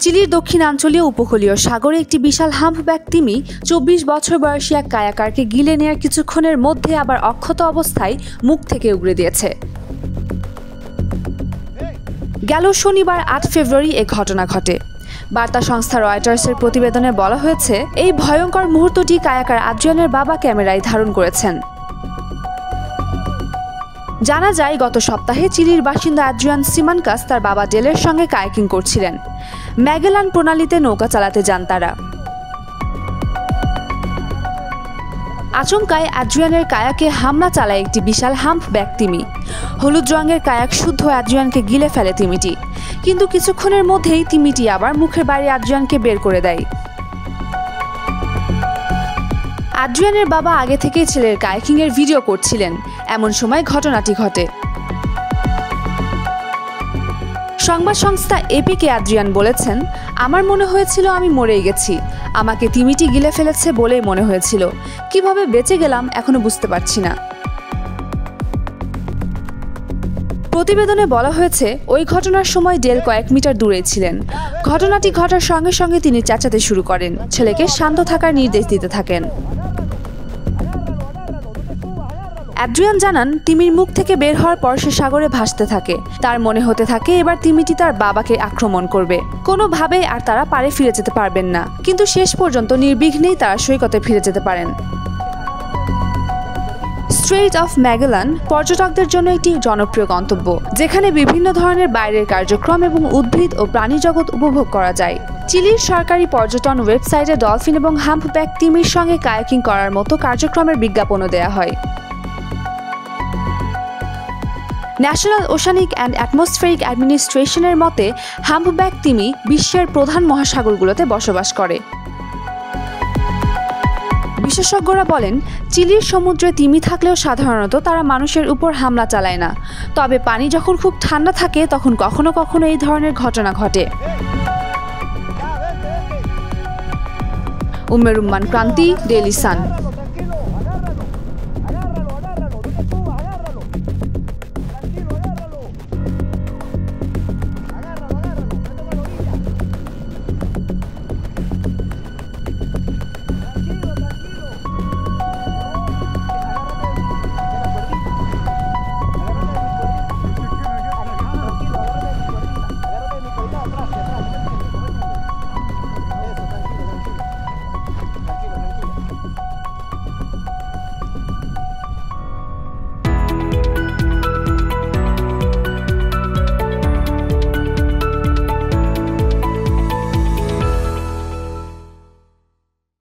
চিলির দক্ষিণাঞ্চলীয় উপকূলীয় সাগরে একটি বিশাল হাম্পব্যাক তিমি ২৪ বছর বয়সী এক কায়াকারকে গিলে নেয়ার কিছুক্ষণের মধ্যে আবার অক্ষত অবস্থায় মুখ থেকে উগরে দিয়েছে। গেল শনিবার ৮ ফেব্রুয়ারি এ ঘটনা ঘটে। বার্তা সংস্থা রয়টার্সের প্রতিবেদনে বলা হয়েছে, এই ভয়ঙ্কর মুহূর্তটি কায়াকার আদ্রিয়ানের বাবা ক্যামেরায় ধারণ করেছেন। জানা যায়, গত সপ্তাহে চিলির বাসিন্দা আদ্রিয়ান সিমানকাস তার বাবা ডেলের সঙ্গে কায়াকিং করছিলেন। ম্যাগেলান প্রণালীতে নৌকা চালাতে যান তারা। আচমকায় আদ্রিয়ানের কায়াকে হামলা চালায় একটি বিশাল হাম্পব্যাক তিমি। হলুদ রঙের কায়াক শুদ্ধ আদ্রিয়ানকে গিলে ফেলে তিমিটি, কিন্তু কিছুক্ষণের মধ্যেই তিমিটি আবার মুখের বাইরে আদ্রিয়ানকে বের করে দেয়। আদ্রিয়ানের বাবা আগে থেকেই ছেলের কায়াকিংয়ের ভিডিও করছিলেন, এমন সময় ঘটনাটি ঘটে। সংবাদ সংস্থা এপিকে আদ্রিয়ান বলেছেন, আমার মনে হয়েছিল আমি মরেই গেছি। আমাকে তিমিটি গিলে ফেলেছে বলেই মনে হয়েছিল। কিভাবে বেঁচে গেলাম এখনো বুঝতে পারছি না। প্রতিবেদনে বলা হয়েছে, ওই ঘটনার সময় ডেল কয়েক মিটার দূরেই ছিলেন। ঘটনাটি ঘটার সঙ্গে সঙ্গে তিনি চেঁচাতে শুরু করেন, ছেলেকে শান্ত থাকার নির্দেশ দিতে থাকেন। আদ্রিয়ান জানান, তিমির মুখ থেকে বের হওয়ার পর সে সাগরে ভাসতে থাকে। তার মনে হতে থাকে এবার তিমিটি তার বাবাকে আক্রমণ করবে। কোনোভাবেই আর তারা পারে ফিরে যেতে পারবেন না, কিন্তু শেষ পর্যন্ত নির্বিঘ্নেই তারা সৈকতে ফিরে যেতে পারেন। স্ট্রেইট অফ ম্যাগেলান পর্যটকদের জন্য একটি জনপ্রিয় গন্তব্য, যেখানে বিভিন্ন ধরনের বাইরের কার্যক্রম এবং উদ্ভিদ ও প্রাণী জগৎ উপভোগ করা যায়। চিলির সরকারি পর্যটন ওয়েবসাইটে ডলফিন এবং হাম্পব্যাক তিমির সঙ্গে কায়াকিং করার মতো কার্যক্রমের বিজ্ঞাপনও দেওয়া হয়। ন্যাশনাল ওশানিক অ্যান্ড অ্যাটমসফেরিক অ্যাডমিনিস্ট্রেশনের মতে, হাম্পব্যাক তিমি বিশ্বের প্রধান মহাসাগরগুলোতে বসবাস করে। বিশেষজ্ঞরা বলেন, চিলির সমুদ্রে তিমি থাকলেও সাধারণত তারা মানুষের উপর হামলা চালায় না। তবে পানি যখন খুব ঠান্ডা থাকে তখন কখনো কখনো এই ধরনের ঘটনা ঘটে। উম্মের রুম্মান ক্রান্তি, ডেইলি সান।